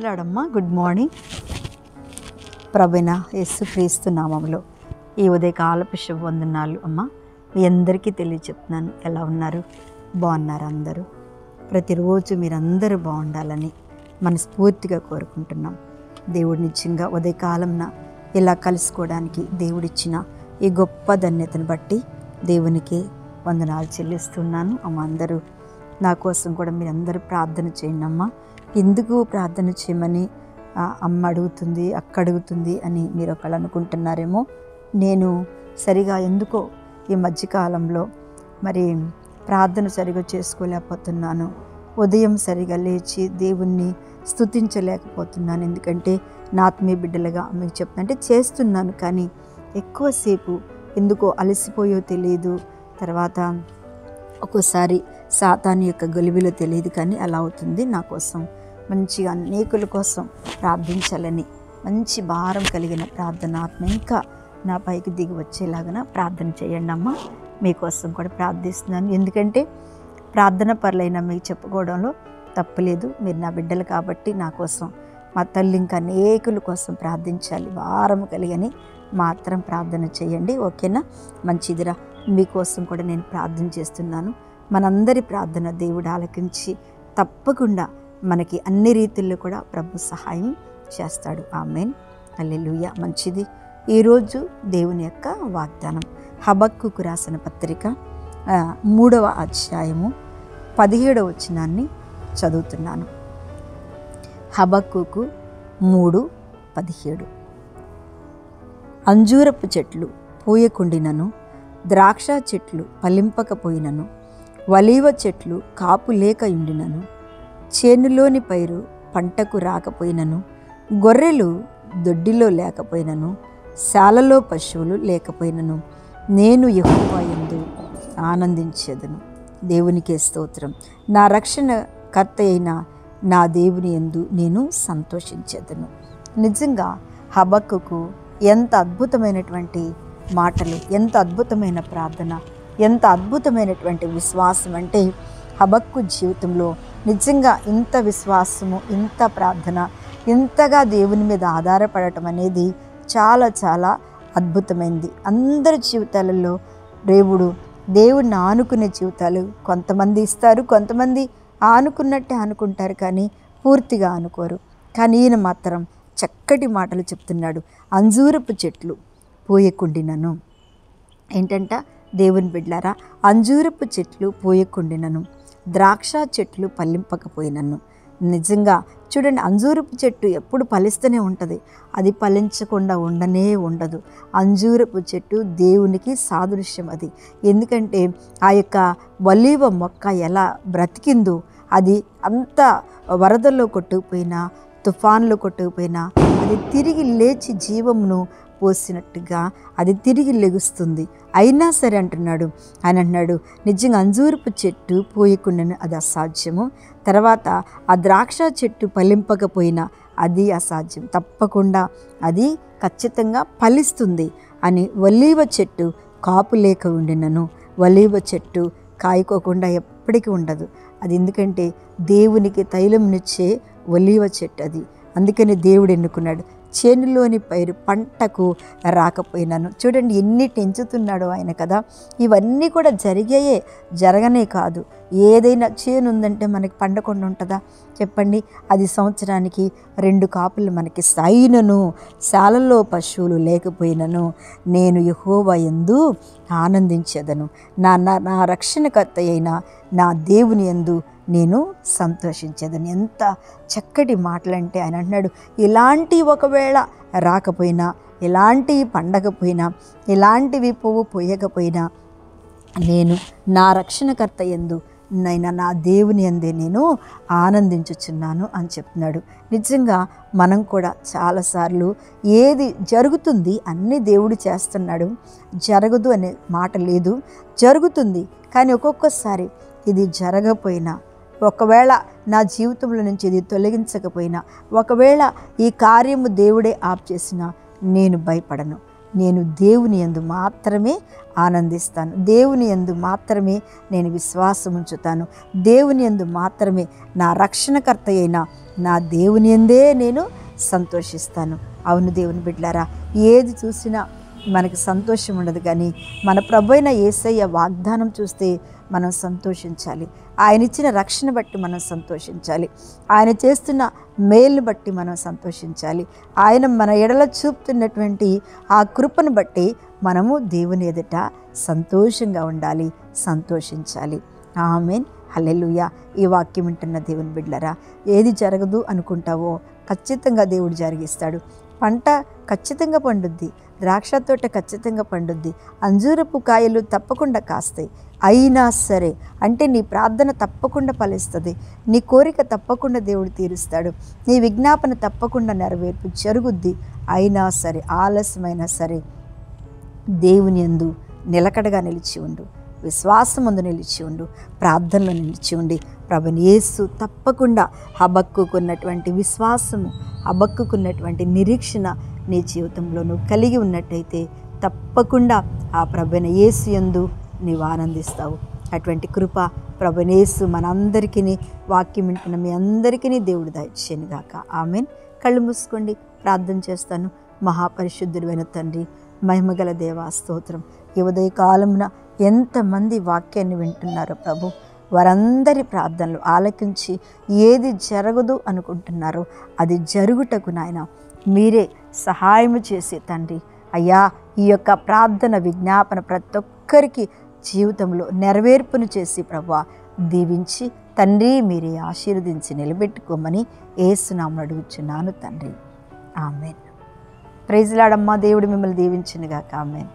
ప్రైజ్లాడమ్మా. Good morning. ప్రభువైన యేసుక్రీస్తు నామములో ఈ ఉదయకాలపు శుభవందనాలు అమ్మ. మీ అందరికీ తెలియచెప్తున్నాను. ఎలా ఉన్నారు? బాగున్నారు అందరూ? ప్రతిరోజు మీరందరూ బాగుండాలని మనస్ఫూర్తిగా కోరుకుంటున్నాం. దేవుడి నిజంగా ఉదయకాలంన ఇలా కలుసుకోవడానికి దేవుడిచ్చిన ఈ గొప్ప ధన్యతను బట్టి దేవునికి వందనాలు చెల్లిస్తున్నాను. అమ్మ, అందరూ నా కోసం కూడా మీరందరూ ప్రార్థన చేయండి అమ్మ. ఎందుకు ప్రార్థన చేయమని అమ్మ అడుగుతుంది, అక్క అడుగుతుంది అని మీరు ఒకళ్ళు అనుకుంటున్నారేమో. నేను సరిగా ఎందుకో ఈ మధ్యకాలంలో మరి ప్రార్థన సరిగా చేసుకోలేకపోతున్నాను. ఉదయం సరిగా లేచి దేవుణ్ణి స్తుతించలేకపోతున్నాను. ఎందుకంటే నా ఆత్మీయ బిడ్డలుగా మీకు చెప్తుంటే చేస్తున్నాను, కానీ ఎక్కువసేపు ఎందుకో అలసిపోయో తెలియదు. తర్వాత ఒక్కోసారి సాతాను యొక్క గొలిబిలో తెలియదు, కానీ అలా అవుతుంది. నా కోసం మంచిగా అనేకుల కోసం ప్రార్థించాలని మంచి భారం కలిగిన ప్రార్థన ఆత్మ ఇంకా నా పైకి దిగి వచ్చేలాగా ప్రార్థన చేయండి అమ్మ. మీకోసం కూడా ప్రార్థిస్తున్నాను. ఎందుకంటే ప్రార్థన పరులైన మీకు చెప్పుకోవడంలో తప్పులేదు. మీరు నా బిడ్డలు కాబట్టి నా కోసం, మా తల్లి ఇంకా అనేకుల కోసం ప్రార్థించాలి. భారం కలిగని మాత్రం ప్రార్థన చేయండి, ఓకేనా? మంచిదిరా. మీకోసం కూడా నేను ప్రార్థన చేస్తున్నాను. మనందరి ప్రార్థన దేవుడు ఆలకించి తప్పకుండా మనకి అన్ని రీతుల్లో కూడా ప్రభు సహాయం చేస్తాడు. ఆమేన్, హల్లెలూయా. మంచిది. ఈరోజు దేవుని యొక్క వాగ్దానం హబక్కూకు రాసిన పత్రిక 3వ అధ్యాయము 17వ వచనాన్ని చదువుతున్నాను. హబక్కూకు 3:17. అంజూరపు చెట్లు పూయకుండినను, ద్రాక్ష చెట్లు ఫలింపకపోయినను, ఒలీవ చెట్లు కాపు లేక ఉండినను, చేనులోని పైరు పంటకు రాకపోయినను, గొర్రెలు దొడ్డిలో లేకపోయినను, శాలలో పశువులు లేకపోయినను, నేను యెహోవా యందు ఆనందించెదను. దేవునికే స్తోత్రం. నా రక్షణ కర్త అయిన నా దేవుని యందు నేను సంతోషించెదను. నిజంగా హబక్కూకు ఎంత అద్భుతమైనటువంటి మాటలు, ఎంత అద్భుతమైన ప్రార్థన, ఎంత అద్భుతమైనటువంటి విశ్వాసం అంటే హబక్కూ జీవితంలో నిజంగా ఇంత విశ్వాసము, ఇంత ప్రార్థన, ఇంతగా దేవుని మీద ఆధారపడటం అనేది చాలా చాలా అద్భుతమైంది. అందరి జీవితాలలో దేవుడిని ఆనుకునే జీవితాలు కొంతమంది ఇస్తారు, కొంతమంది ఆనుకున్నట్టే అనుకుంటారు, కానీ పూర్తిగా అనుకోరు. కానీ ఈయన మాత్రం చక్కటి మాటలు చెప్తున్నాడు. అంజూరపు చెట్లు పూయకుండినను, ఏంటంట దేవుని బిడ్డలారా, అంజూరపు చెట్లు పూయకుండినను, ద్రాక్ష చెట్లు ఫలింపకపోయినను. నిజంగా చూడండి, అంజూరపు చెట్టు ఎప్పుడు ఫలిస్తూనే ఉంటుంది, అది ఫలించకుండా ఉండనే ఉండదు. అంజూరపు చెట్టు దేవునికి సాదృశ్యం అది. ఎందుకంటే ఆ యొక్క ఒలీవ మొక్క ఎలా బ్రతికిందో, అది అంత వరదల్లో కొట్టుకుపోయినా, తుఫాన్లో కొట్టుకుపోయినా, అది తిరిగి లేచి జీవమును పోసినట్టుగా అది తిరిగి లెగుస్తుంది. అయినా సరే అంటున్నాడు, ఆయన అంటున్నాడు, నిజంగా అంజూరపు చెట్టు పూయకుండానే అది అసాధ్యము. తర్వాత ఆ ద్రాక్ష చెట్టు ఫలింపకపోయినా అది అసాధ్యం, తప్పకుండా అది ఖచ్చితంగా ఫలిస్తుంది అని. ఒలీవ చెట్టు కాపు లేక ఉండినను, ఒలీవ చెట్టు కాయకోకుండా ఎప్పటికీ ఉండదు. అది ఎందుకంటే దేవునికి తైలమునిచ్చే ఒలీవ చెట్టు అది. అందుకని దేవుడు ఎన్నుకున్నాడు. చేనులోని పైరు పంటకు రాకపోయినాను. చూడండి ఎన్నిటి ఎంచుతున్నాడో ఆయన కదా. ఇవన్నీ కూడా జరిగాయే, జరగనే కాదు. ఏదైనా చేను ఉందంటే మనకి పండకుండా ఉంటుందా చెప్పండి? అది సంవత్సరానికి 2 కాపులు మనకి అయినను, శాలలో పశువులు లేకపోయినను, నేను యెహోవా యందు ఆనందించెదను. నా రక్షణకర్త అయిన నా దేవుని యందు నేను సంతోషించేదని. ఎంత చక్కటి మాటలంటే ఆయన అంటున్నాడు, ఇలాంటి ఒకవేళ రాకపోయినా, ఇలాంటివి పండకపోయినా, ఇలాంటివి పువ్వు పోయకపోయినా, నేను నా రక్షణకర్త యందు నా దేవుని యందే నేను ఆనందించుచున్నాను అని చెప్తున్నాడు. నిజంగా మనం కూడా చాలాసార్లు ఏది జరుగుతుంది అన్నీ దేవుడు చేస్తున్నాడు, జరగదు అనే మాట లేదు, జరుగుతుంది. కానీ ఒక్కొక్కసారి ఇది జరగకపోయినా, ఒకవేళ నా జీవితంలో నుంచి ఇది తొలగించకపోయినా, ఒకవేళ ఈ కార్యము దేవుడే ఆప్ చేసినా నేను భయపడను. నేను దేవుని యందు మాత్రమే ఆనందిస్తాను, దేవుని యందు మాత్రమే నేను విశ్వాసం ఉంచుతాను, దేవుని యందు మాత్రమే నా రక్షణకర్త అయిన నా దేవుని యందే నేను సంతోషిస్తాను. అవును దేవుని బిడ్డలారా, ఏది చూసినా మనకి సంతోషం ఉండదు, కానీ మన ప్రభువైన యేసయ్య వాగ్దానం చూస్తే మనం సంతోషించాలి. ఆయన ఇచ్చిన రక్షణ బట్టి మనం సంతోషించాలి, ఆయన చేస్తున్న మేలును బట్టి మనం సంతోషించాలి, ఆయన మన ఎడల చూపుతున్నటువంటి ఆ కృపను బట్టి మనము దేవుని ఎదుట సంతోషంగా ఉండాలి, సంతోషించాలి. ఆమేన్, హల్లెలూయా. ఈ వాక్యం వింటున్న దేవుని బిడ్డలారా, ఏది జరగదు అనుకుంటావో ఖచ్చితంగా దేవుడు జరిగిస్తాడు. పంట ఖచ్చితంగా పండుద్ది, ద్రాక్ష తోట ఖచ్చితంగా పండుద్ది, అంజూరపు కాయలు తప్పకుండా కాస్తాయి. అయినా సరే, అంటే నీ ప్రార్థన తప్పకుండా ఫలిస్తుంది, నీ కోరిక తప్పకుండా దేవుడు తీరుస్తాడు, నీ విజ్ఞాపన తప్పకుండా నెరవేర్పు జరుగుద్ది. అయినా సరే, ఆలస్యమైనా సరే దేవుని యందు నిలకడగా నిలిచి ఉండు, విశ్వాసమందు నిలిచి ఉండు, ప్రార్థనలో నిలిచి ఉండి ప్రభువైన యేసు తప్పకుండా హబక్కుకున్నటువంటి విశ్వాసము, హబక్కుకున్నటువంటి నిరీక్షణ నీ జీవితంలో నువ్వు కలిగి ఉన్నట్టయితే తప్పకుండా ఆ ప్రభువైన యేసు యందు నీవు ఆనందిస్తావు. అటువంటి కృప ప్రభువైన యేసు మనందరికీ, వాక్యం వింటున్న మీ అందరికీ దేవుడు దయచేయనుగాక. ఆమేన్. కళ్ళు మూసుకోండి, ప్రార్థన చేస్తాను. మహాపరిశుద్ధుడైన తండ్రి, మహిమగల దేవా, స్తోత్రం. ఈ ఉదయకాలమున ఎంతమంది వాక్యాన్ని వింటున్నారో ప్రభు, వారందరి ప్రార్థనలు ఆలకించి ఏది జరగదు అనుకుంటున్నారో అది జరుగుటకు నాయన మీరే సహాయము చేసే తండ్రి. అయ్యా, ఈ యొక్క ప్రార్థన విజ్ఞాపన ప్రతి ఒక్కరికి జీవితంలో నెరవేర్పును చేసి ప్రభువా దీవించి తండ్రి మీరే ఆశీర్వదించి నిలబెట్టుకోమని యేసు నామమున అడుగుచున్నాను తండ్రి. ఆమేన్. ప్రైజ్ లార్డ్ అమ్మా. దేవుడు మిమ్మల్ని దీవించునుగాక. ఆమేన్.